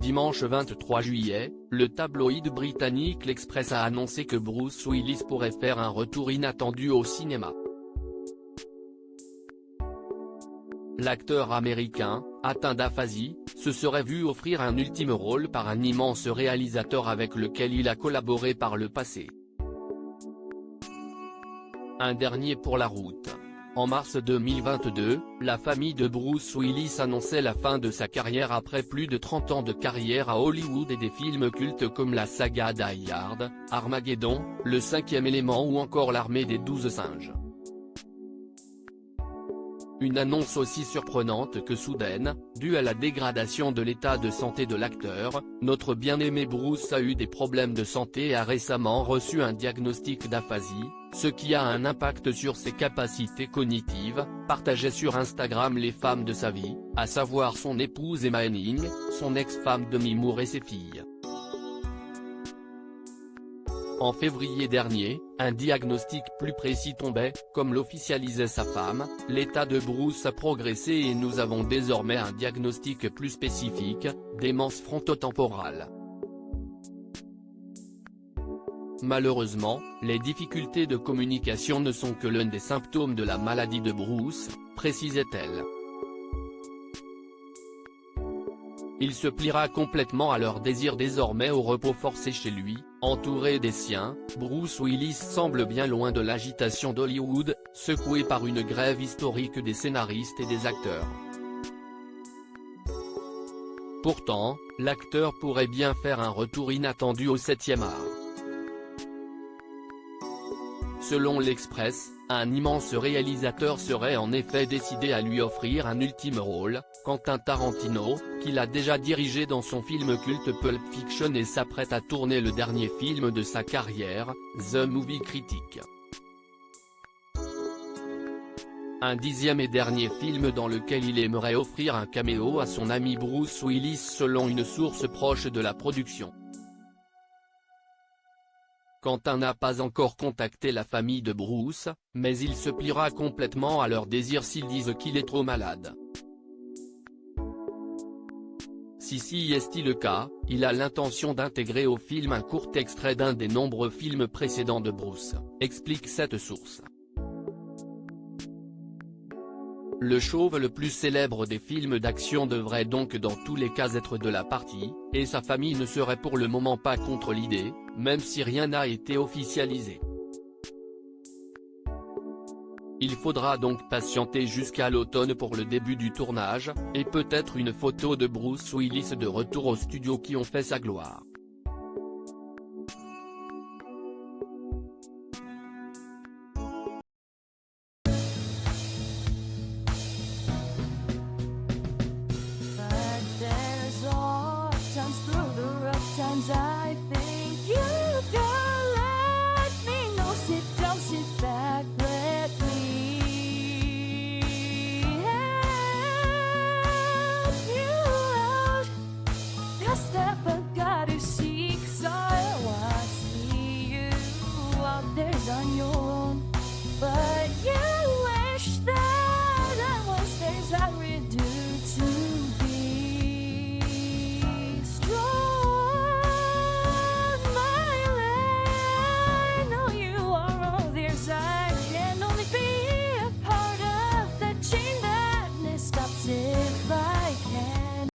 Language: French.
Dimanche 23 juillet, le tabloïd britannique L'Express a annoncé que Bruce Willis pourrait faire un retour inattendu au cinéma. L'acteur américain, atteint d'aphasie, se serait vu offrir un ultime rôle par un immense réalisateur avec lequel il a collaboré par le passé. Un dernier pour la route. En mars 2022, la famille de Bruce Willis annonçait la fin de sa carrière après plus de 30 ans de carrière à Hollywood et des films cultes comme la saga Die Hard, Armageddon, Le Cinquième Élément ou encore L'Armée des 12 singes. Une annonce aussi surprenante que soudaine, due à la dégradation de l'état de santé de l'acteur, notre bien-aimé Bruce a eu des problèmes de santé et a récemment reçu un diagnostic d'aphasie, ce qui a un impact sur ses capacités cognitives, partageait sur Instagram les femmes de sa vie, à savoir son épouse Emma Henning, son ex-femme Demi Moore et ses filles. En février dernier, un diagnostic plus précis tombait, comme l'officialisait sa femme, l'état de Bruce a progressé et nous avons désormais un diagnostic plus spécifique, démence frontotemporale. Malheureusement, les difficultés de communication ne sont que l'un des symptômes de la maladie de Bruce, précisait-elle. Il se pliera complètement à leur désir désormais au repos forcé chez lui, entouré des siens. Bruce Willis semble bien loin de l'agitation d'Hollywood, secoué par une grève historique des scénaristes et des acteurs. Pourtant, l'acteur pourrait bien faire un retour inattendu au 7e art. Selon l'Express, un immense réalisateur serait en effet décidé à lui offrir un ultime rôle, Quentin Tarantino, qu'il a déjà dirigé dans son film culte Pulp Fiction et s'apprête à tourner le dernier film de sa carrière, The Movie Critic. Un 10e et dernier film dans lequel il aimerait offrir un caméo à son ami Bruce Willis selon une source proche de la production. Quentin n'a pas encore contacté la famille de Bruce, mais il se pliera complètement à leur désir s'ils disent qu'il est trop malade. Si est le cas, il a l'intention d'intégrer au film un court extrait d'un des nombreux films précédents de Bruce, explique cette source. Le chauve le plus célèbre des films d'action devrait donc dans tous les cas être de la partie, et sa famille ne serait pour le moment pas contre l'idée, même si rien n'a été officialisé. Il faudra donc patienter jusqu'à l'automne pour le début du tournage, et peut-être une photo de Bruce Willis de retour aux studios qui ont fait sa gloire.